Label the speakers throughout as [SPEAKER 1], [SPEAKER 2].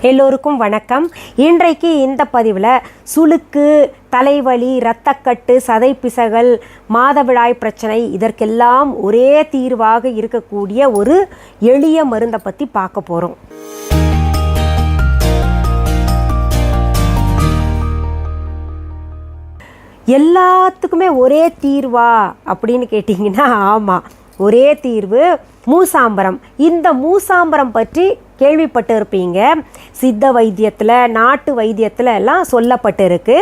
[SPEAKER 1] எல்லோருக்கும் வணக்கம். இன்றைக்கு இந்த பதிவில் சுளுக்கு, தலைவலி, இரத்தக்கட்டு, சதைப்பிசகல், மாதவிடாய் பிரச்சனை இதற்கெல்லாம் ஒரே தீர்வாக இருக்கக்கூடிய ஒரு எளிய மருந்தை பற்றி பார்க்க போகிறோம். எல்லாத்துக்குமே ஒரே தீர்வா அப்படின்னு கேட்டிங்கன்னா ஆமாம், ஒரே தீர்வு மூசாம்பரம். இந்த மூசாம்பரம் பற்றி கேள்விப்பட்டு இருப்பீங்க. சித்த வைத்தியத்தில், நாட்டு வைத்தியத்தில் எல்லாம் சொல்லப்பட்டு இருக்கு.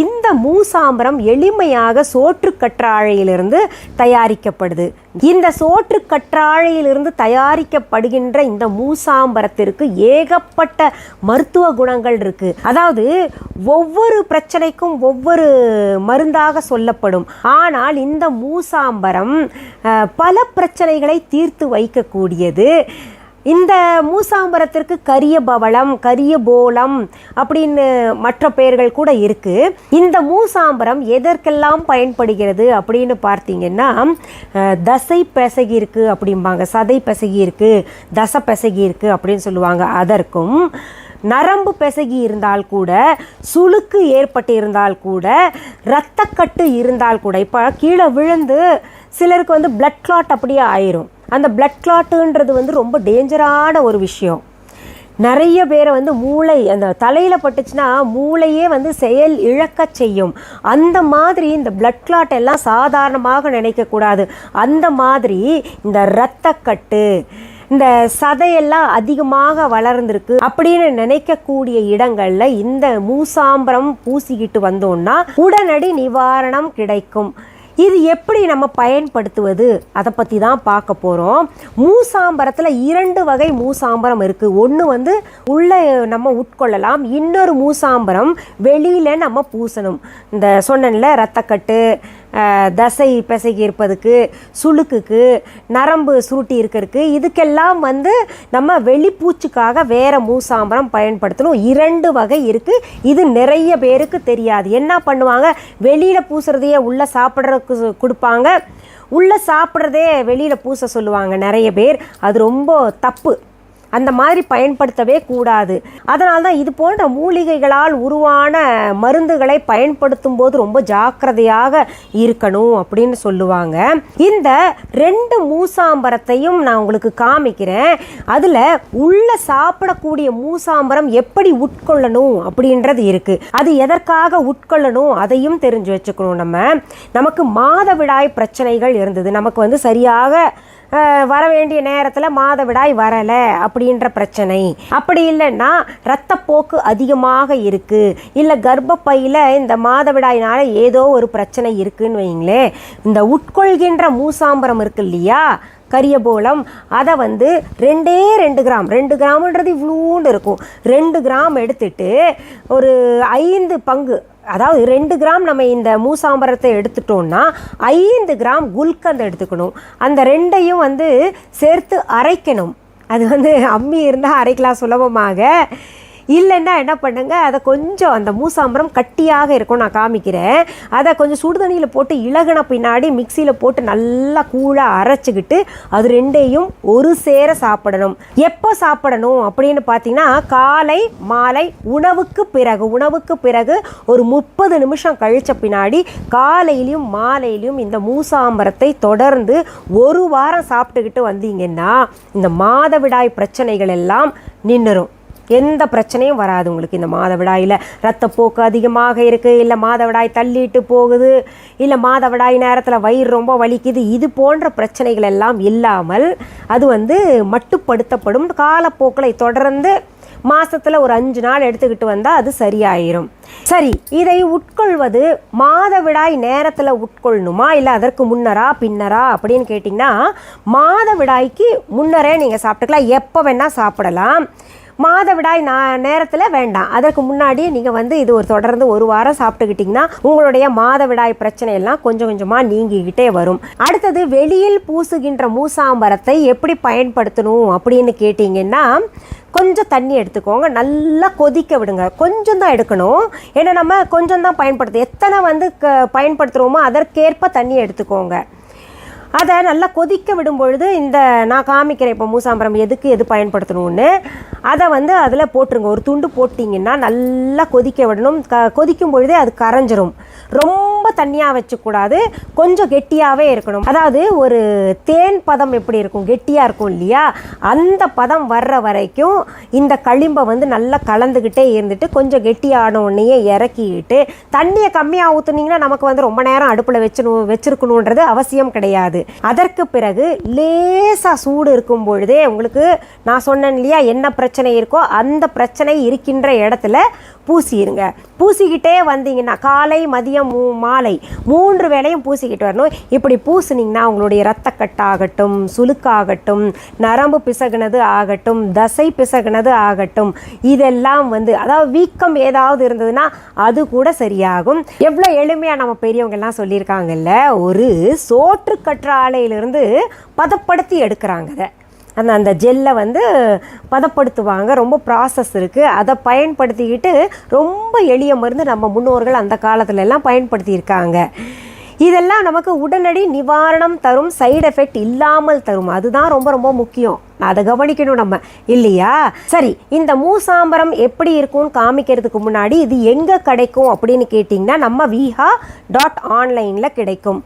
[SPEAKER 1] இந்த மூசாம்பரம் எளிமையாக சோற்றுக்கற்றாழையிலிருந்து தயாரிக்கப்படுது. இந்த சோற்றுக்கற்றாழையிலிருந்து தயாரிக்கப்படுகின்ற இந்த மூசாம்பரத்திற்கு ஏகப்பட்ட மருத்துவ குணங்கள் இருக்கு. அதாவது ஒவ்வொரு பிரச்சனைக்கும் ஒவ்வொரு மருந்தாக சொல்லப்படும். ஆனால் இந்த மூசாம்பரம் பல பிரச்சனைகளை தீர்த்து வைக்கக்கூடியது. இந்த மூசாம்பரத்திற்கு கரிய பவளம், கரிய போலம் அப்படின்னு மற்ற பெயர்கள் கூட இருக்குது. இந்த மூசாம்பரம் எதற்கெல்லாம் பயன்படுகிறது அப்படின்னு பார்த்தீங்கன்னா, தசை பிசகி இருக்குது அப்படிம்பாங்க, சதை பிசகி இருக்குது, தசை பிசகி இருக்குது அப்படின்னு சொல்லுவாங்க. அதற்கும் நரம்பு பிசகி இருந்தால் கூட, சுளுக்கு ஏற்பட்டு இருந்தால் கூட, இரத்தக்கட்டு இருந்தால் கூட, இப்போ கீழே விழுந்து சிலருக்கு பிளட் கிளாட் அப்படியே ஆயிரும். அந்த பிளட் கிளாட்டுன்றது ரொம்ப டேஞ்சரான ஒரு விஷயம். நிறைய பேரை மூளை அந்த தலையில் பட்டுச்சுன்னா மூளையே செயல் இழக்க செய்யும். அந்த மாதிரி இந்த பிளட் கிளாட் எல்லாம் சாதாரணமாக நினைக்கக்கூடாது. அந்த மாதிரி இந்த இரத்தக்கட்டு, இந்த சதையெல்லாம் அதிகமாக வளர்ந்துருக்கு அப்படின்னு நினைக்கக்கூடிய இடங்கள்ல இந்த மூசாம்பரம் பூசிக்கிட்டு வந்தோம்னா உடனடி நிவாரணம் கிடைக்கும். இது எப்படி நம்ம பயன்படுத்துவது அதை பற்றி தான் பார்க்க போகிறோம். மூசாம்பரத்தில் 2 வகை மூசாம்பரம் இருக்குது. ஒன்று உள்ளே நம்ம உட்கொள்ளலாம், இன்னொரு மூசாம்பரம் வெளியில் நம்ம பூசணும். இந்த சொன்னேன்ல, இரத்தக்கட்டு, தசை பிசகி இருப்பதுக்கு, சுளுக்குக்கு, நரம்பு சுருட்டி இருக்கிறதுக்கு, இதுக்கெல்லாம் நம்ம வெளிப்பூச்சுக்காக வேறு மூசாம்பரம் பயன்படுத்தணும். 2 வகை இருக்குது. இது நிறைய பேருக்கு தெரியாது. என்ன பண்ணுவாங்க, வெளியில் பூசுறதையே உள்ளே சாப்பிட்றதுக்கு கொடுப்பாங்க, உள்ளே சாப்பிட்றதே வெளியில் பூச சொல்லுவாங்க நிறைய பேர். அது ரொம்ப தப்பு. அந்த மாதிரி பயன்படுத்தவே கூடாது. அதனால தான் இது போன்ற மூலிகைகளால் உருவான மருந்துகளை பயன்படுத்தும் போது ரொம்ப ஜாக்கிரதையாக இருக்கணும் அப்படின்னு சொல்லுவாங்க. இந்த 2 மூசாம்பரத்தையும் நான் உங்களுக்கு காமிக்கிறேன். அதில் உள்ள சாப்பிடக்கூடிய மூசாம்பரம் எப்படி உட்கொள்ளணும் அப்படின்றது இருக்குது. அது எதற்காக உட்கொள்ளணும் அதையும் தெரிஞ்சு வச்சுக்கணும். நமக்கு மாதவிடாய் பிரச்சனைகள் இருந்தது, நமக்கு சரியாக வர வேண்டிய நேரத்தில் மாதவிடாய் வரலை அப்படின்ற பிரச்சனை, அப்படி இல்லைன்னா இரத்தப்போக்கு அதிகமாக இருக்குது, இல்லை கர்ப்பப்பையில் இந்த மாதவிடாயினால் ஏதோ ஒரு பிரச்சனை இருக்குன்னு வைங்களேன், இந்த உட்கொள்கின்ற மூசாம்பரம் இருக்கு இல்லையா, கரியபோலம், அதை 2 கிராம், 2 கிராம்ன்றது இவ்வளோண்டு இருக்கும், 2 கிராம் எடுத்துட்டு ஒரு 5 பங்கு, அதாவது 2 கிராம் நம்ம இந்த மூசாம்பரத்தை எடுத்துட்டோம்னா 5 கிராம் குல்கந்த் எடுத்துக்கணும். அந்த 2ஐயும் சேர்த்து அரைக்கணும். அது அம்மி இருந்தால் அரைக்கலாம் சுலபமாக, இல்லைன்னா என்ன பண்ணுங்க, அதை கொஞ்சம் அந்த மூசாம்பரம் கட்டியாக இருக்கும், நான் காமிக்கிறேன். அதை கொஞ்சம் சுடுதண்ணியில் போட்டு இலகுன பின்னாடி மிக்சியில் போட்டு நல்லா கூழாக அரைச்சிக்கிட்டு அது 2ஐயும் ஒரு சேர சாப்பிடணும். எப்போ சாப்பிடணும் அப்படின்னு பார்த்தீங்கன்னா, காலை மாலை உணவுக்கு பிறகு ஒரு 30 நிமிஷம் கழித்த பின்னாடி காலையிலையும் மாலையிலையும் இந்த மூசாம்பரத்தை தொடர்ந்து 1 வாரம் சாப்பிட்டுக்கிட்டு வந்தீங்கன்னா இந்த மாதவிடாய் பிரச்சனைகள் எல்லாம் நின்றுரும். எந்த பிரச்சனையும் வராது உங்களுக்கு. இந்த மாதவிடாயில் இரத்தப்போக்கு அதிகமாக இருக்குது, இல்லை மாதவிடாய் தள்ளிட்டு போகுது, இல்லை மாதவிடாய் நேரத்தில் வயிறு ரொம்ப வலிக்குது, இது போன்ற பிரச்சனைகள் எல்லாம் இல்லாமல் அது மட்டுப்படுத்தப்படும். காலப்போக்கில் தொடர்ந்து மாதத்தில் ஒரு 5 நாள் எடுத்துக்கிட்டு வந்தால் அது சரியாயிரும். சரி, இதை உட்கொள்வது மாதவிடாய் நேரத்தில் உட்கொள்ளணுமா இல்லை அதற்கு முன்னரா பின்னரா அப்படின்னு கேட்டிங்கன்னா, மாதவிடாய்க்கு முன்னரே நீங்கள் சாப்பிட்டுக்கலாம், எப்போ வேணால் சாப்பிடலாம். மாதவிடாய் நேரத்தில் வேண்டாம், அதற்கு முன்னாடியே நீங்கள் இது ஒரு தொடர்ந்து 1 வாரம் சாப்பிட்டுக்கிட்டிங்கன்னா உங்களுடைய மாதவிடாய் பிரச்சனையெல்லாம் கொஞ்சம் கொஞ்சமாக நீங்கிக்கிட்டே வரும். அடுத்தது, வெளியில் பூசுகின்ற மூசாம்பரத்தை எப்படி பயன்படுத்தணும் அப்படின்னு கேட்டிங்கன்னா, கொஞ்சம் தண்ணி எடுத்துக்கோங்க, நல்லா கொதிக்க விடுங்க. கொஞ்சம் தான் எடுக்கணும், ஏன்னா நம்ம கொஞ்சம் தான் பயன்படுத்து, எத்தனை பயன்படுத்துகிறோமோ அதற்கேற்ப தண்ணி எடுத்துக்கோங்க. அதை நல்லா கொதிக்க விடும் பொழுது இந்த நான் காமிக்கிறேன் இப்போ மூசாம்பரம் எது பயன்படுத்தணும்னு. அதை வந்து அதில் போட்டுருங்க. ஒரு துண்டு போட்டிங்கன்னா நல்லா கொதிக்க விடணும். கொதிக்கும் பொழுதே அது கரைஞ்சிரும். ரொம்ப தண்ணியாக வச்சுக்கூடாது, கொஞ்சம் கெட்டியாகவே இருக்கணும். அதாவது ஒரு தேன் பதம் எப்படி இருக்கும், கெட்டியாக இருக்கும் இல்லையா, அந்த பதம் வர்ற வரைக்கும் இந்த களிம்பை வந்து நல்லா கலந்துக்கிட்டே இருந்துட்டு கொஞ்சம் கெட்டியான உடனேயே இறக்கிக்கிட்டு, தண்ணியை கம்மியாக ஊற்றுனீங்கன்னா நமக்கு வந்து ரொம்ப நேரம் அடுப்பில் வச்சிருக்கணுன்றது அவசியம் கிடையாது. அதற்கு பிறகு லேசாக சூடு இருக்கும் பொழுதே உங்களுக்கு நான் சொன்னேன் இல்லையா என்ன பிரச்சனை இருக்கோ அந்த பிரச்சனை இருக்கின்ற இடத்துல பூசிடுங்க. பூசிக்கிட்டே வந்தீங்கன்னா காலை மதியம் மாலை 3 வேளையும் பூசிக்கிட்டு வரணும். இப்படி பூசினீங்கன்னா உங்களுடைய இரத்தக்கட்டாகட்டும், சுளுக்காகட்டும், நரம்பு பிசகுனது ஆகட்டும், தசை பிசகுனது ஆகட்டும், இதெல்லாம் வந்து அதாவது வீக்கம் ஏதாவது இருந்ததுன்னா அது கூட சரியாகும். எவ்வளோ எளிமையாக நம்ம பெரியவங்க எல்லாம் சொல்லியிருக்காங்கல்ல, ஒரு சோற்று கற்றாழையிலிருந்து பதப்படுத்தி எடுக்கிறாங்க. அதை அந்த ஜெல்லை வந்து பதப்படுத்துவாங்க. ரொம்ப ப்ராசஸ் இருக்குது. அதை பயன்படுத்திக்கிட்டு ரொம்ப எளிய மருந்து நம்ம முன்னோர்கள் அந்த காலத்துல எல்லாம் பயன்படுத்தியிருக்காங்க. இதெல்லாம் நமக்கு உடனடி நிவாரணம் தரும், சைடு எஃபெக்ட் இல்லாமல் தரும். அதுதான் ரொம்ப ரொம்ப முக்கியம். அதை கவனிக்கணும் நம்ம இல்லையா? சரி, இந்த மூசாம்பரம் எப்படி இருக்கும்னு காமிக்கிறதுக்கு முன்னாடி இது எங்கே கிடைக்கும் அப்படின்னு கேட்டிங்கன்னா நம்ம viha.online கிடைக்கும்.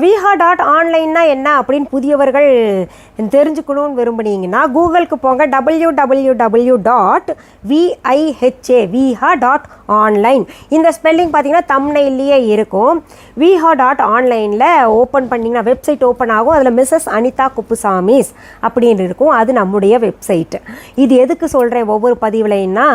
[SPEAKER 1] viha.online என்ன அப்படின்னு புதியவர்கள் தெரிஞ்சுக்கணும்னு விரும்புனீங்கன்னா கூகுளுக்கு போங்க. www.viha.online. இந்த ஸ்பெல்லிங் பார்த்தீங்கன்னா தம்ப்நெயில்லையே இருக்கும். viha.online ஓப்பன் பண்ணிங்கன்னா வெப்சைட் ஓப்பன் ஆகும். அதில் மிஸ்ஸஸ் அனிதா குப்புசாமிஸ் அப்படின்னு இருக்கும். அது நம்முடைய வெப்சைட். இது எதுக்கு சொல்கிறேன் ஒவ்வொரு பதிவுலைன்னா,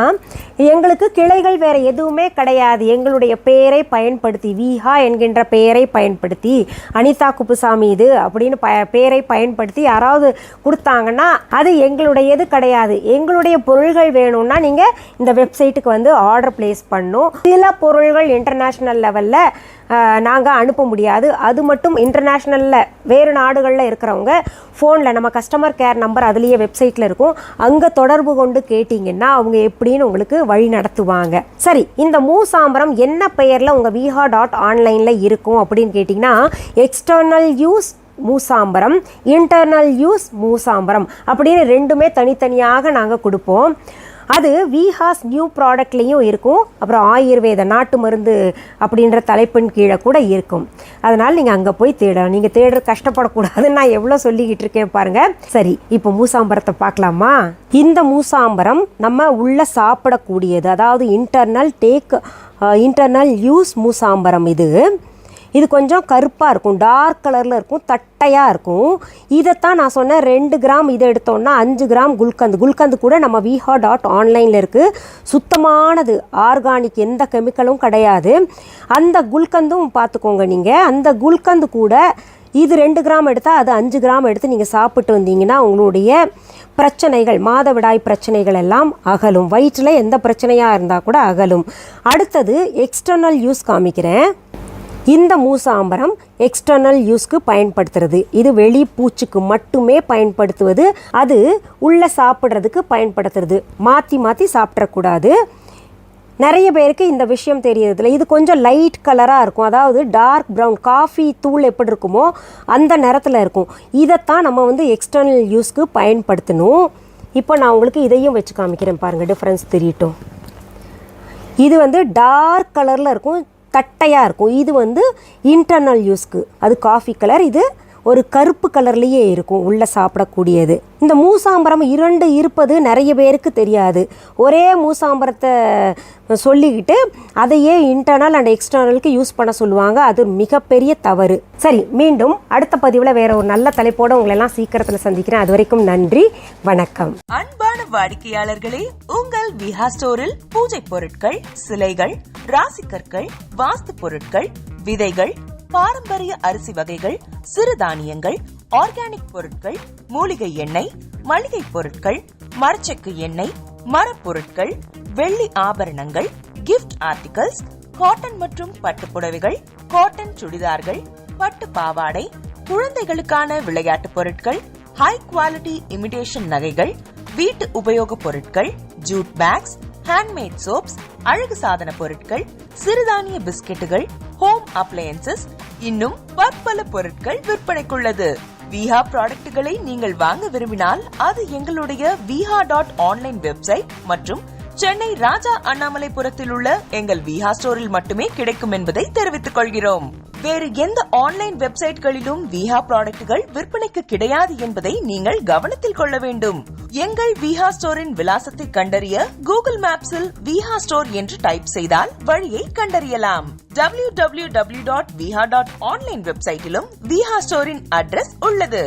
[SPEAKER 1] எங்களுக்கு கிளைகள் வேறு எதுவுமே கிடையாது. எங்களுடைய பெயரை பயன்படுத்தி, விஹா என்கின்ற பெயரை பயன்படுத்தி, அனிதா குப்புசாமி இது அப்படின்னு பெயரை பயன்படுத்தி யாராவது கொடுத்தாங்கன்னா அது எங்களுடையது கிடையாது. எங்களுடைய பொருள்கள் வேணும்னா நீங்கள் இந்த வெப்சைட்டுக்கு வந்து ஆர்டர் பிளேஸ் பண்ணணும். சில பொருள்கள் இன்டர்நேஷ்னல் லெவலில் நாங்கள் அனுப்ப முடியாது. அது மட்டும் இன்டர்நேஷ்னலில் வேறு நாடுகளில் இருக்கிறவங்க ஃபோனில் நம்ம கஸ்டமர் கேர் நம்பர் அதுலேயே வெப்சைட்டில் இருக்கும், அங்கே தொடர்பு கொண்டு கேட்டிங்கன்னா அவங்க எப்படின்னு உங்களுக்கு வழி நடத்துவாங்க. சரி, இந்த மூசாம்பரம் என்ன பெயரில் உங்கள் viha.online இருக்கும் அப்படின்னு கேட்டிங்கன்னா, எக்ஸ்டர்னல் யூஸ் மூசாம்பரம், இன்டர்னல் யூஸ் மூசாம்பரம் அப்படின்னு ரெண்டுமே தனித்தனியாக நாங்கள் கொடுப்போம். அது விஹாஸ் நியூ ப்ராடக்ட்லேயும் இருக்கும். அப்புறம் ஆயுர்வேத நாட்டு மருந்து அப்படின்ற தலைப்பின் கீழே கூட இருக்கும். அதனால் நீங்கள் அங்கே போய் தேடலாம். நீங்கள் தேடுற கஷ்டப்படக்கூடாதுன்னு நான் எவ்வளோ சொல்லிக்கிட்டு இருக்கேன் பாருங்கள். சரி, இப்போ மூசாம்பரத்தை பார்க்கலாமா? இந்த மூசாம்பரம் நம்ம உள்ள சாப்பிடக்கூடியது, அதாவது இன்டர்னல் யூஸ் மூசாம்பரம். இது கொஞ்சம் கருப்பாக இருக்கும், டார்க் கலரில் இருக்கும், தட்டையாக இருக்கும். இதைத்தான் நான் சொன்னேன் 2 கிராம் இதை எடுத்தோன்னா 5 கிராம் குல்கந்து கூட நம்ம viha.online இருக்குது. சுத்தமானது, ஆர்கானிக், எந்த கெமிக்கலும் கிடையாது. அந்த குல்கந்தும் பார்த்துக்கோங்க. நீங்கள் அந்த குல்கந்து கூட இது 2 கிராம் எடுத்தால் அது 5 கிராம் எடுத்து நீங்கள் சாப்பிட்டு வந்தீங்கன்னா உங்களுடைய பிரச்சனைகள், மாதவிடாய் பிரச்சனைகள் எல்லாம் அகலும். வயிற்றில் எந்த பிரச்சனையாக இருந்தால் கூட அகலும். அடுத்தது எக்ஸ்டர்னல் யூஸ் காமிக்கிறேன். இந்த மூசாம்பரம் எக்ஸ்டர்னல் யூஸ்க்கு பயன்படுத்துறது. இது வெளி பூச்சுக்கு மட்டுமே பயன்படுத்துவது. அது உள்ள சாப்பிட்றதுக்கு பயன்படுத்துறது. மாற்றி சாப்பிடக்கூடாது. நிறைய பேருக்கு இந்த விஷயம் தெரியறதில்ல. இது கொஞ்சம் லைட் கலராக இருக்கும், அதாவது டார்க் ப்ரௌன், காஃபி தூள் எப்படி இருக்குமோ அந்த நிறத்தில் இருக்கும். இதைத்தான் நம்ம வந்து எக்ஸ்டர்னல் யூஸ்க்கு பயன்படுத்தணும். இப்போ நான் உங்களுக்கு இதையும் வச்சு காமிக்கிறேன் பாருங்கள், டிஃப்ரென்ஸ் தெரியட்டும். இது வந்து டார்க் கலரில் இருக்கும், தட்டையாக இருக்கும். இது வந்து இன்டர்னல் யூஸ்க்கு, அது காஃபி கலர். இது ஒரு கருப்பு கலர்லேயே இருக்கும் உள்ளே சாப்பிடக்கூடியது. இந்த மூசாம்பரம் 2 இருப்பது நிறைய பேருக்கு தெரியாது. ஒரே மூசாம்பரத்தை சொல்லிக்கிட்டு அதையே இன்டர்னல் அண்ட் எக்ஸ்டர்னலுக்கு யூஸ் பண்ண சொல்லுவாங்க. அது மிகப்பெரிய தவறு. சரி, மீண்டும் அடுத்த பதிவில் வேற ஒரு நல்ல தலைப்போடு உங்களை எல்லாம் சீக்கிரத்தில் சந்திக்கிறேன். அது வரைக்கும் நன்றி, வணக்கம்.
[SPEAKER 2] அன்பான வாடிக்கையாளர்களே, உங்கள் விஹா ஸ்டோரில் பூஜை பொருட்கள், சிலைகள், ராசிக்கற்கள், வாஸ்து பொருட்கள், விதைகள், பாரம்பரிய அரிசி வகைகள், சிறுதானியங்கள், ஆர்கானிக் பொருட்கள், மூலிகை எண்ணெய், மளிகை பொருட்கள், மரச்செக்கு எண்ணெய், மரப்பொருட்கள், வெள்ளி ஆபரணங்கள், கிஃப்ட் ஆர்டிகல்ஸ், காட்டன் மற்றும் பட்டு புடவைகள், காட்டன் சுடிதார்கள், பட்டு பாவாடை, குழந்தைகளுக்கான விளையாட்டு பொருட்கள், ஹை குவாலிட்டி இமிடேஷன் நகைகள், வீட்டு உபயோக பொருட்கள், ஜூட் பேக்ஸ், ஹேண்ட்மேட் சோப்ஸ், அழகு சாதன பொருட்கள், சிறுதானிய பிஸ்கெட்டுகள், ஹோம் அப்ளையன்சஸ், இன்னும் பற்பல பொருட்கள் விற்பனைக்குள்ளது. விஹா ப்ராடக்ட்களை நீங்கள் வாங்க விரும்பினால் அது எங்களுடைய viha.online வெப்சைட் மற்றும் சென்னை ராஜா அண்ணாமலைபுரத்தில் உள்ள எங்கள் விஹா ஸ்டோரில் மட்டுமே கிடைக்கும் என்பதை தெரிவித்துக் கொள்கிறோம். வேறு எந்த ஆன்லைன் வெப்சைட்களிலும் விஹா ப்ராடக்ட்கள் விற்பனைக்கு கிடையாது என்பதை நீங்கள் கவனத்தில் கொள்ள வேண்டும். எங்கள் விஹா ஸ்டோரின் விலாசத்தை கண்டறிய கூகுள் மேப்ஸில் விஹா ஸ்டோர் என்று டைப் செய்தால் வழியை கண்டறியலாம். www.viha.online வெப்சைட்டிலும் விஹா ஸ்டோரின் அட்ரஸ் உள்ளது.